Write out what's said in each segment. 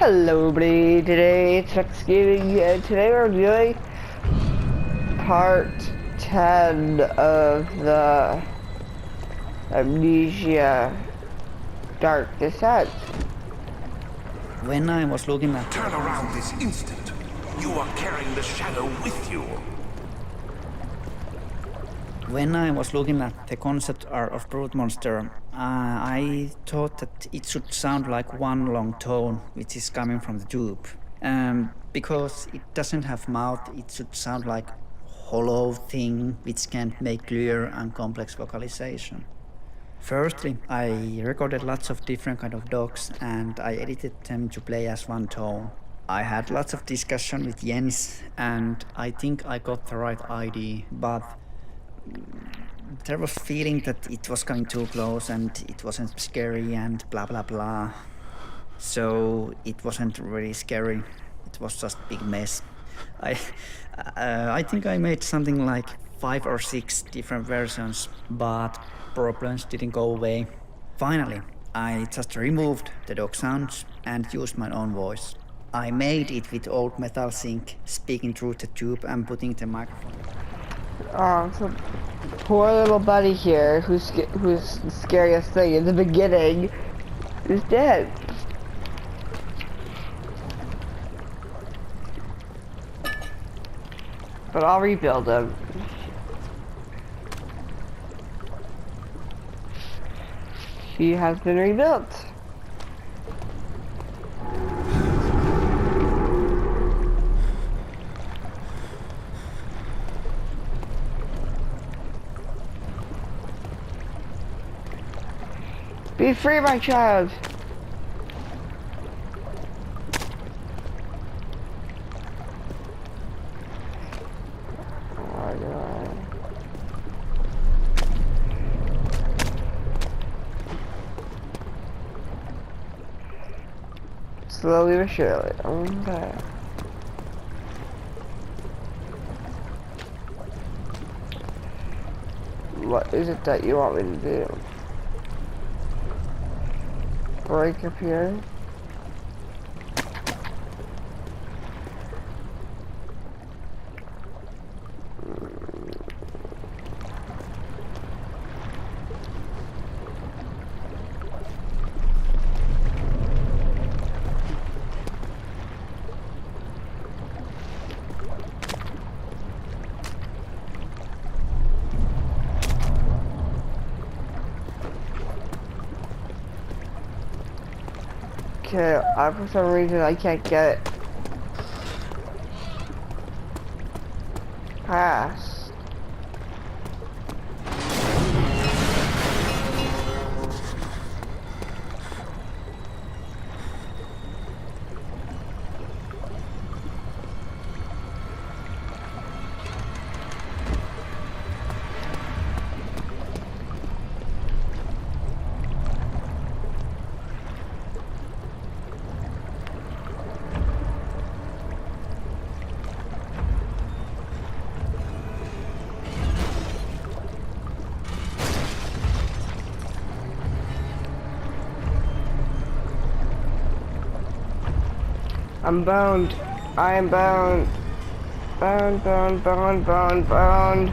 Hello everybody, today it's Thanksgiving and today we're doing part 10 of the Amnesia Dark Descent. When I was looking at Turn around this instant. You are carrying the shadow with you. the concept art of Brute Monster, I thought that it should sound like one long tone which is coming from the tube. Because it doesn't have mouth, it should sound like hollow thing which can't make clear and complex vocalization. Firstly, I recorded lots of different kind of dogs and I edited them to play as one tone. I had lots of discussion with Jens and I think I got the right idea, but there was feeling that it was coming too close and it wasn't scary and blah blah blah. So it wasn't really scary. It was just big mess. I I think I made something like 5 or 6 different versions, but problems didn't go away. Finally, I just removed the dog sounds and used my own voice. I made it with old metal sync, speaking through the tube and putting the microphone. So poor little buddy here, who's the scariest thing in the beginning, is dead. But I'll rebuild him. He has been rebuilt. Be free, my child. Oh my God. Slowly but surely. Okay. What is it that you want me to do? Break up here. Okay, for some reason I can't get it past. I'm bound. I am bound. Bound, bound, bound, bound, bound.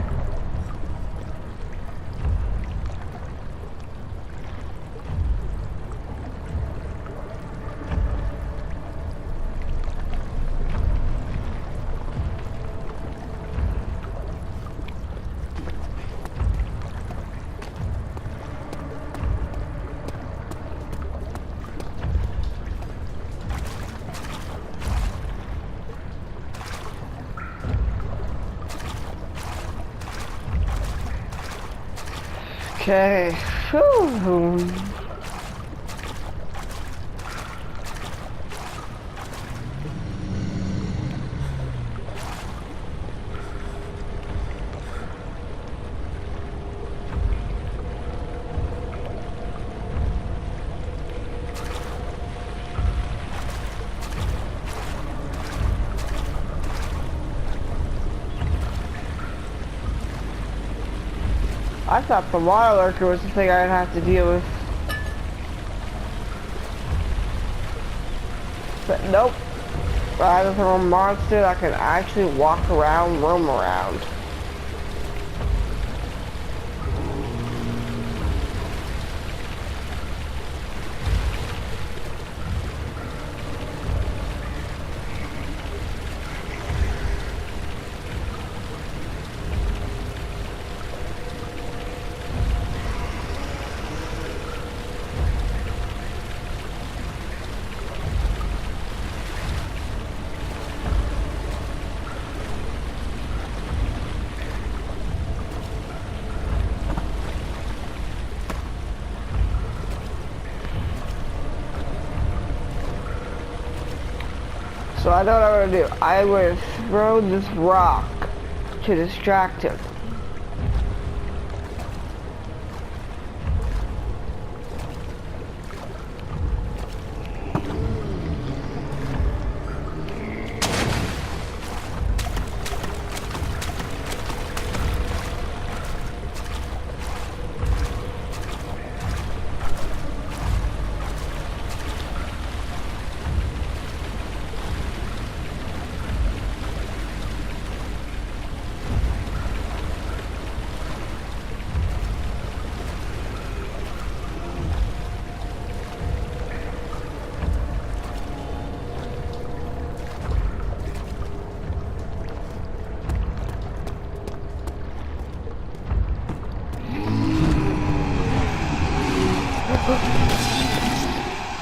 Okay. Whew. I thought the water lurker was the thing I'd have to deal with. But nope. Rather than a monster that can actually walk around, roam around. So I know what I'm gonna do. I would throw this rock to distract him.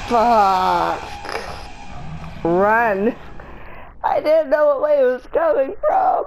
Fuck. Run. I didn't know what way it was coming from.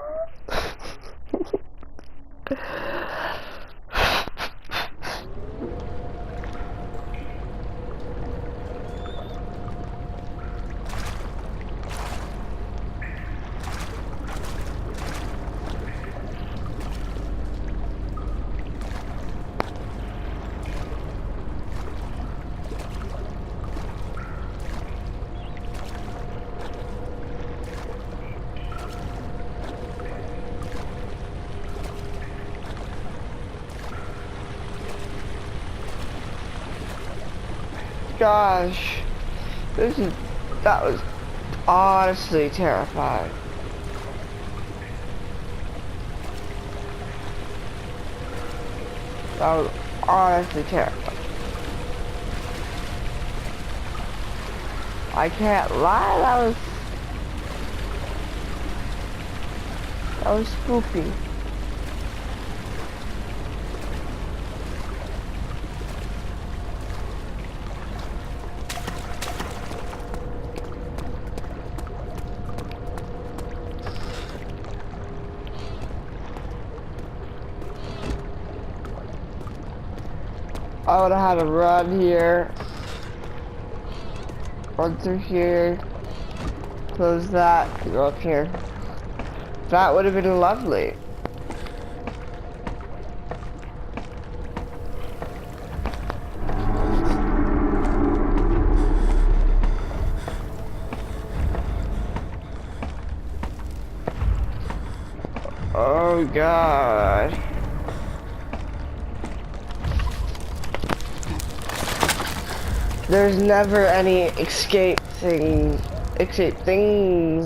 Gosh, that was honestly terrifying. That was honestly terrifying. I can't lie, that was spooky. I would have had to run here, run through here, close that, go up here. That would have been lovely. Oh God. There's never any escape things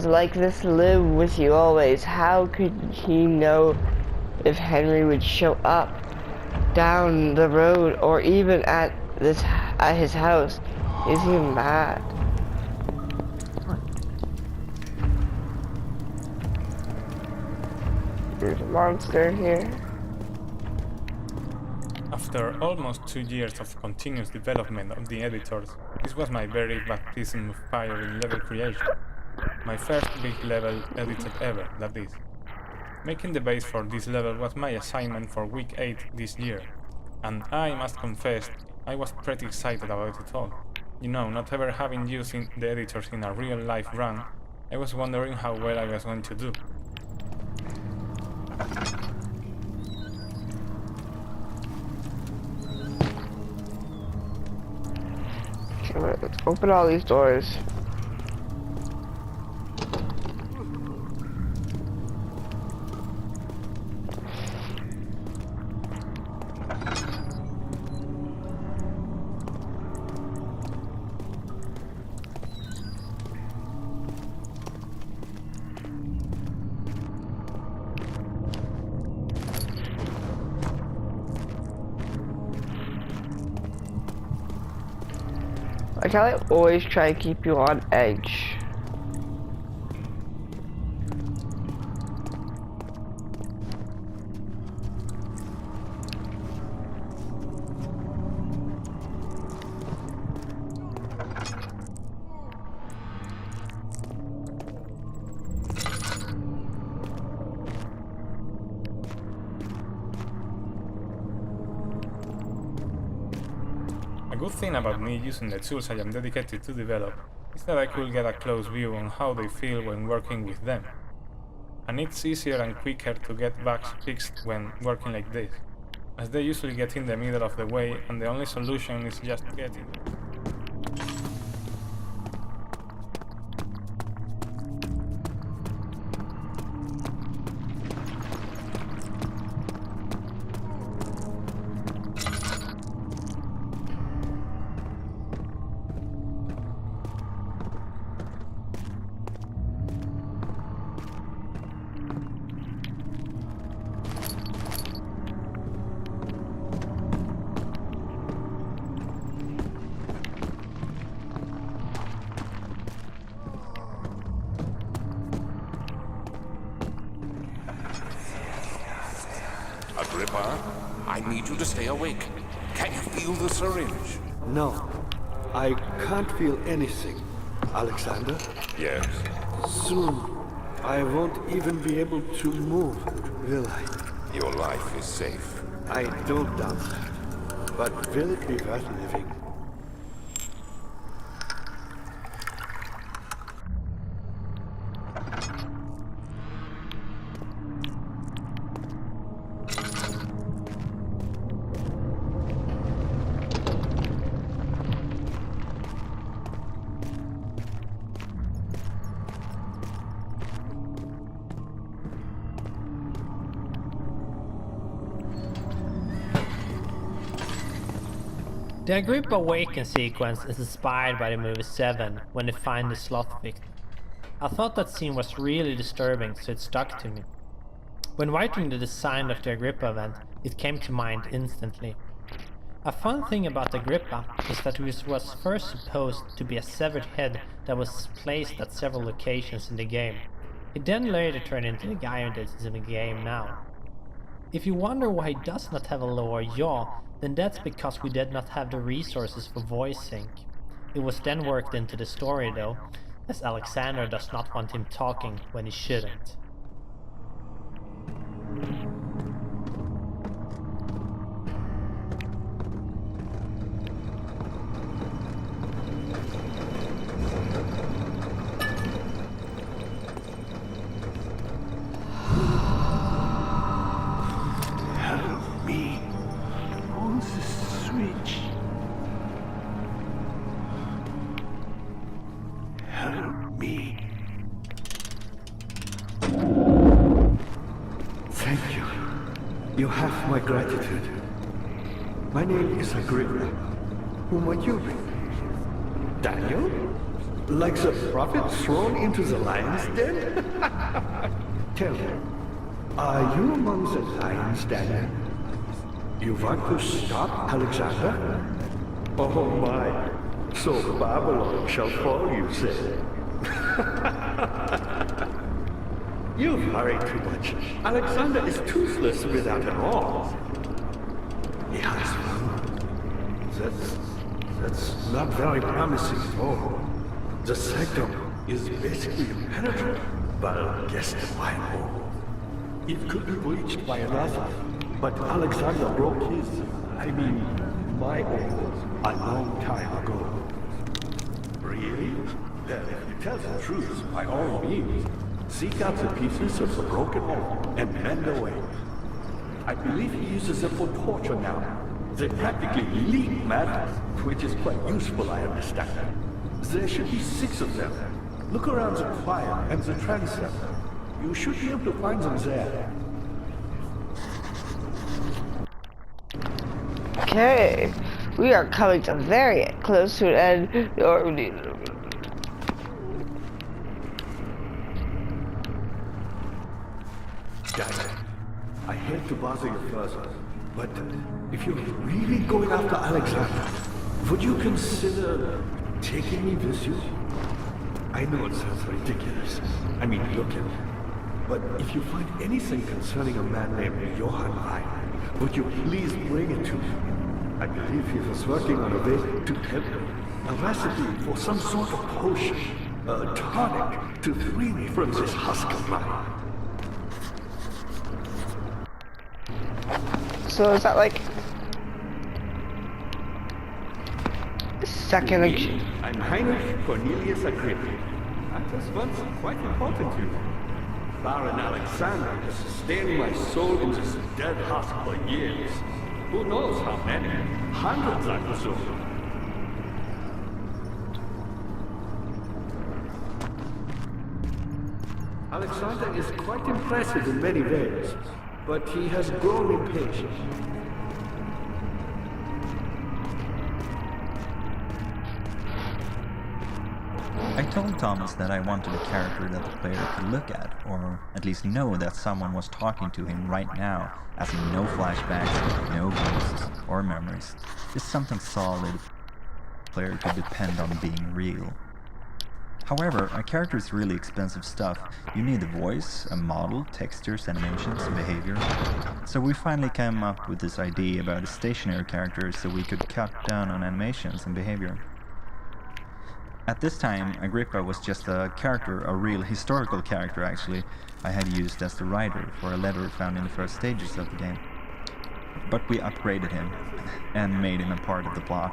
like this live with you always. How could he know if Henry would show up down the road or even at his house? Is he mad? There's a monster here. After almost 2 years of continuous development of the editors, this was my very baptism of fire in level creation. My first big level edited ever, that is. Making the base for this level was my assignment for week 8 this year, and I must confess, I was pretty excited about it all. You know, not ever having used the editors in a real life run, I was wondering how well I was going to do. Let's open all these doors. I tell you, always try to keep you on edge. A good thing about me using the tools I am dedicated to develop is that I could get a close view on how they feel when working with them. And it's easier and quicker to get bugs fixed when working like this, as they usually get in the middle of the way and the only solution is just getting them. Agrippa, I need you to stay awake. Can you feel the syringe? No, I can't feel anything. Alexander, Yes. soon I won't even be able to move, will I? Your life is safe. I don't doubt that. But will it be worth living? The Agrippa Awaken sequence is inspired by the movie Seven when they find the sloth victim. I thought that scene was really disturbing, so it stuck to me. When writing the design of the Agrippa event, it came to mind instantly. A fun thing about Agrippa is that it was first supposed to be a severed head that was placed at several locations in the game. It then later turned into the guy that is in the game now. If you wonder why he does not have a lower jaw, then that's because we did not have the resources for voice sync. It was then worked into the story though, as Alexander does not want him talking when he shouldn't. Help me. Who's the switch? Help me. Thank you. You have my gratitude. My name is Agrippa. Who might you be? Daniel? Like the prophet thrown into the lion's den? Tell me, are you among the lions, Daniel? You want to stop Alexander? Oh my, so Babylon shall fall, you say? You worry too much. Alexander is toothless without an arm. Yes, well, that's not very promising at all. The sanctum is basically impenetrable, but against the white hole. It could be breached by another, but Alexander broke his, my own, a long time ago. Really? Then if you tell the truth, by all means, seek out the pieces of the broken hole and mend away. I believe he uses them for torture now. They practically leak matter, which is quite useful, I understand. There should be 6 of them. Look around the choir and the transept. You should be able to find them there. Okay, we are coming to very close to an end. Daniel, I hate to bother you further, but if you're really going after Alexander, would you consider taking me with you? I know it sounds ridiculous. I mean, look at me. But if you find anything concerning a man named Johann Rhein, would you please bring it to me? I believe he was working on a way to help me. A recipe for some sort of potion. A tonic to free me from this husk of mine. So is that like second? I'm Heinrich Cornelius Agrippa. I was once quite important to you. Baron Alexander has sustained my soul in this dead husk for years. Who knows how many? Hundreds, I presume. Alexander is quite impressive in many ways, but he has grown impatient. I told Thomas that I wanted a character that the player could look at, or at least know that someone was talking to him right now, as in no flashbacks, no ghosts, or memories. Just something solid the player could depend on being real. However, a character is really expensive stuff. You need a voice, a model, textures, animations, behavior. So we finally came up with this idea about a stationary character so we could cut down on animations and behavior. At this time, Agrippa was just a character, a real historical character actually, I had used as the writer for a letter found in the first stages of the game. But we upgraded him and made him a part of the plot.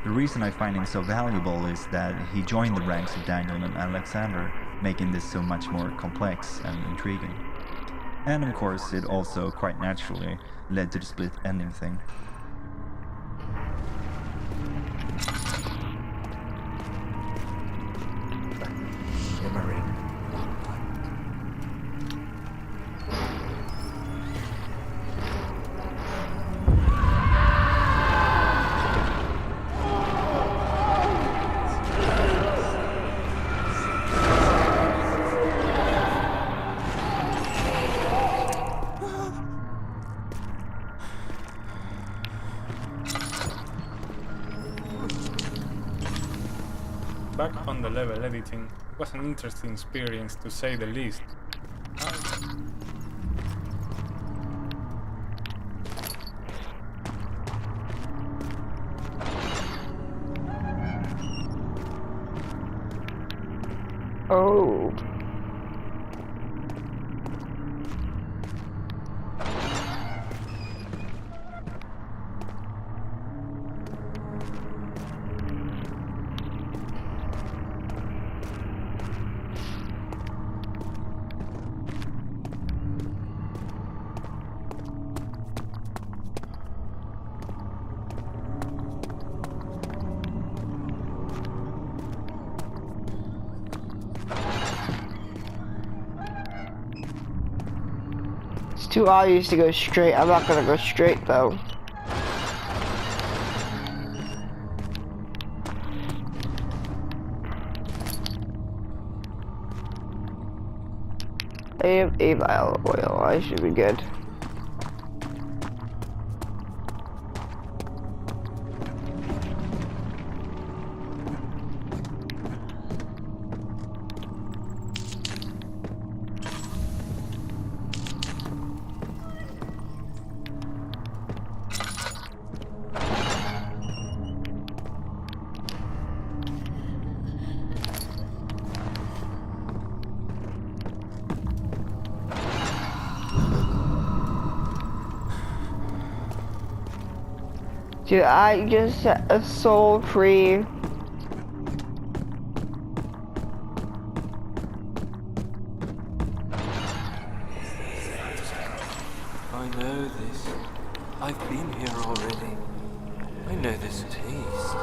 The reason I find him so valuable is that he joined the ranks of Daniel and Alexander, making this so much more complex and intriguing. And of course, it also quite naturally led to the split ending thing. Back on the level editing was an interesting experience to say the least. Oh. It's too obvious to go straight. I'm not gonna go straight though. I have a vial of oil. I should be good. Dude, I just set a soul free. I know this. I've been here already. I know this taste.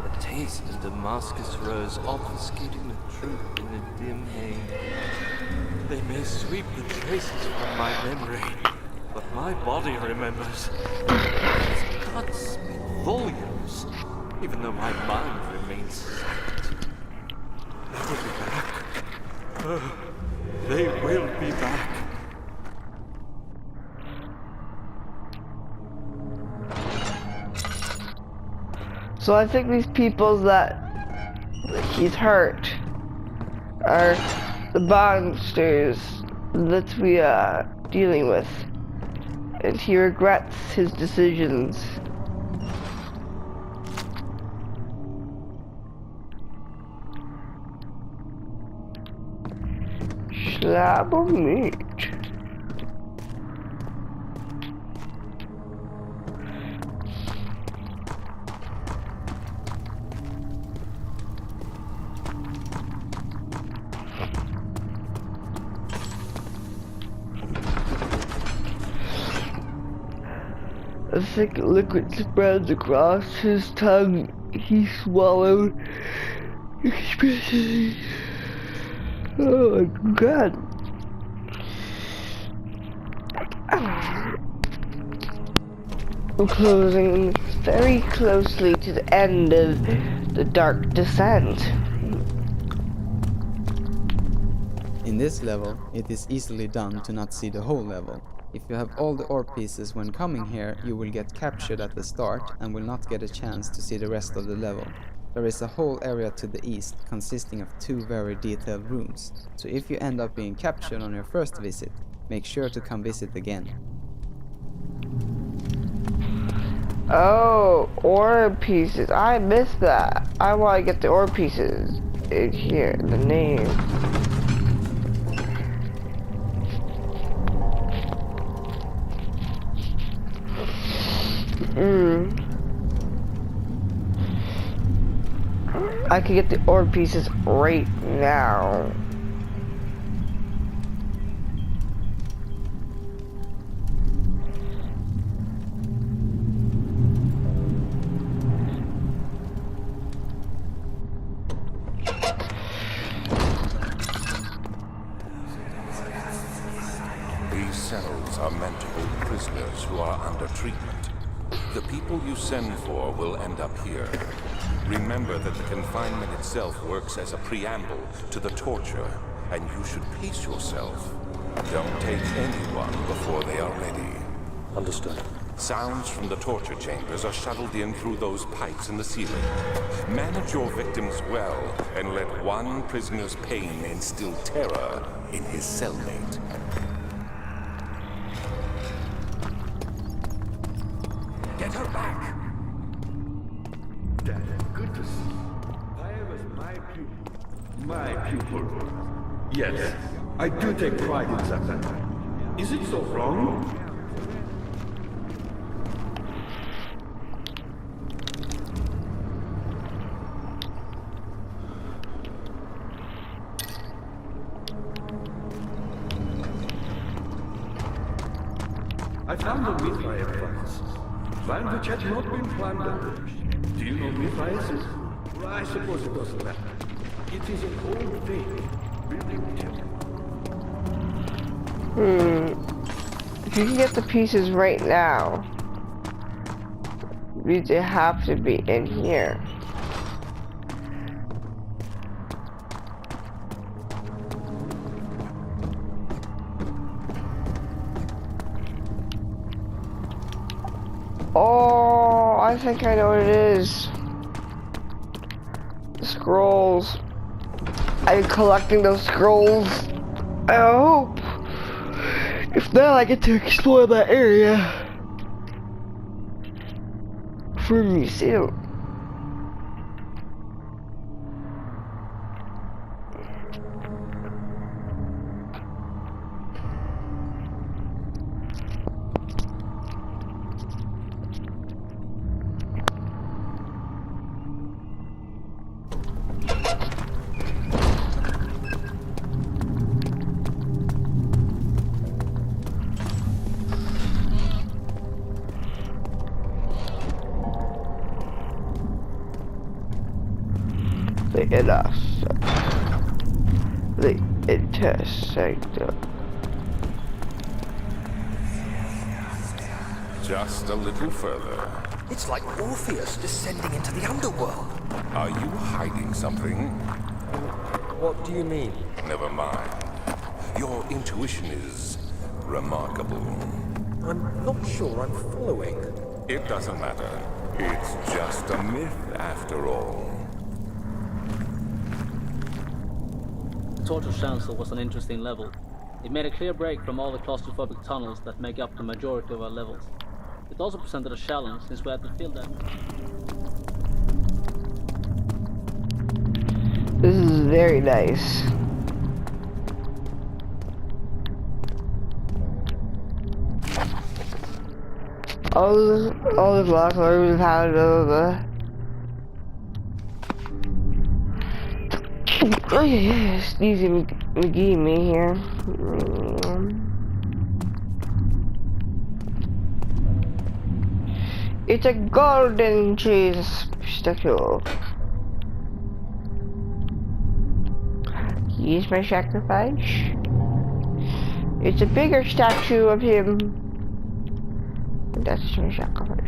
The taste of Damascus rose obfuscating the truth in a dim haze. They may sweep the traces from my memory, but my body remembers. Its blood speaks volumes, even though my mind remains silent. They will be back. Oh, they will be back. So I think these people that He's hurt. Are the monsters that we are dealing with. And he regrets his decisions. Slab of meat. A thick liquid spreads across his tongue. He swallowed. Oh my god. We're closing very closely to the end of the Dark Descent. In this level, it is easily done to not see the whole level. If you have all the ore pieces when coming here, you will get captured at the start and will not get a chance to see the rest of the level. There is a whole area to the east consisting of 2 very detailed rooms, so if you end up being captured on your first visit, make sure to come visit again. Oh, ore pieces. I missed that. I want to get the ore pieces in here, the name. I could get the ore pieces right now. These cells are meant to hold prisoners who are under treatment. The people you send for will end up here. Remember that the confinement itself works as a preamble to the torture, and you should pace yourself. Don't take anyone before they are ready. Understood. Sounds from the torture chambers are shuttled in through those pipes in the ceiling. Manage your victims well, and let one prisoner's pain instill terror in his cellmate. Get her back! Dad, good to see you. I was my pupil. My pupil. Yes, I do take pride in that. Is it so wrong? I found a Mithraeus prize. One which had not been plundered. Do you know Mithraeus? Well, I suppose it doesn't matter. It is an old faith, building temple. If you can get the pieces right now, they have to be in here. Oh, I think I know what it is. The scrolls. I'm collecting those scrolls. I hope. If not, I get to explore that area for a museum. The intersector. Just a little further. It's like Orpheus descending into the underworld. Are you hiding something? What do you mean? Never mind. Your intuition is remarkable. I'm not sure I'm following. It doesn't matter. It's just a myth after all. Torture Chancel was an interesting level. It made a clear break from all the claustrophobic tunnels that make up the majority of our levels. It also presented a challenge since we had to fill that. This is very nice. All the lock rooms have had oh yeah, Sneezy McGee me here. It's a golden cheese statue. He's my sacrifice. It's a bigger statue of him. That's my sacrifice.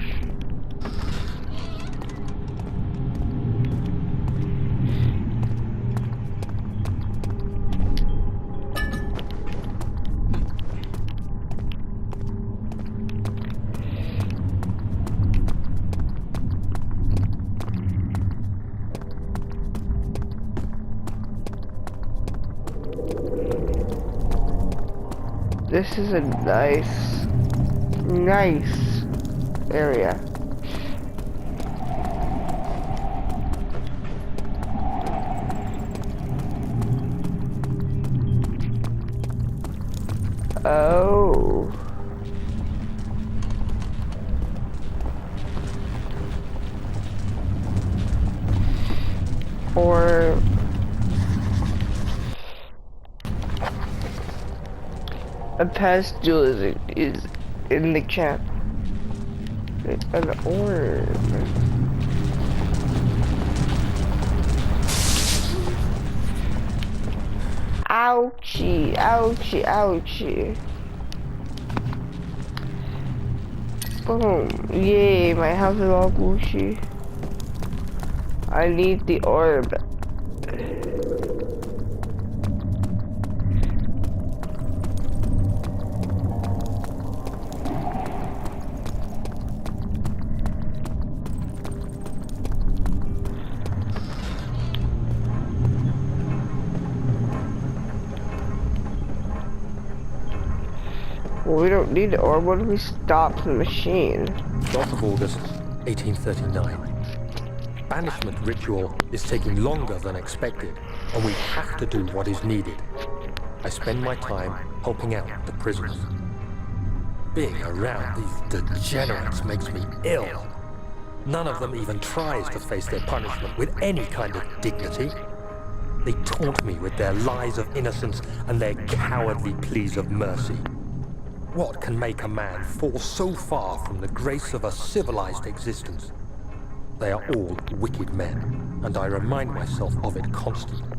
This is a nice area. Oh. Or a pastule is in the chat. An orb. Ouchie, ouchie, ouchie. Boom. Yay, my house is all Gucci. I need the orb. Well, we don't need the orb. What if we stop the machine? 12th of August, 1839. Banishment ritual is taking longer than expected, and we have to do what is needed. I spend my time helping out the prisoners. Being around these degenerates makes me ill. None of them even tries to face their punishment with any kind of dignity. They taunt me with their lies of innocence and their cowardly pleas of mercy. What can make a man fall so far from the grace of a civilized existence? They are all wicked men, and I remind myself of it constantly.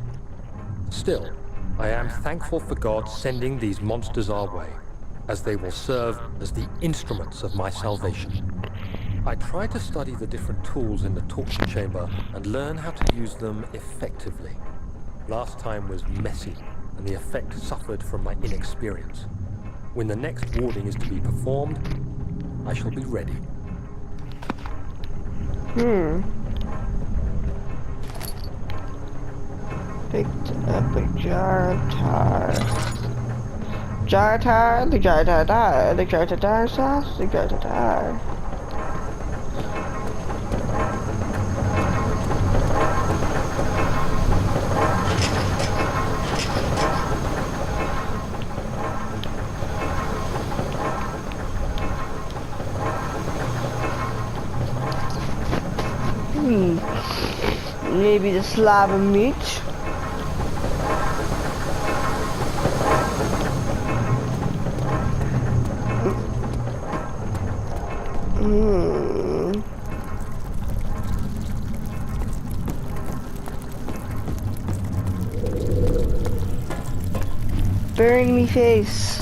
Still, I am thankful for God sending these monsters our way, as they will serve as the instruments of my salvation. I try to study the different tools in the torture chamber and learn how to use them effectively. Last time was messy, and the effect suffered from my inexperience. When the next warding is to be performed, I shall be ready. Picked up a jar of tar. Jar of tar, the jar of tar, the jar of tar sauce, the jar of tar. Maybe the slab of meat. Burn me face.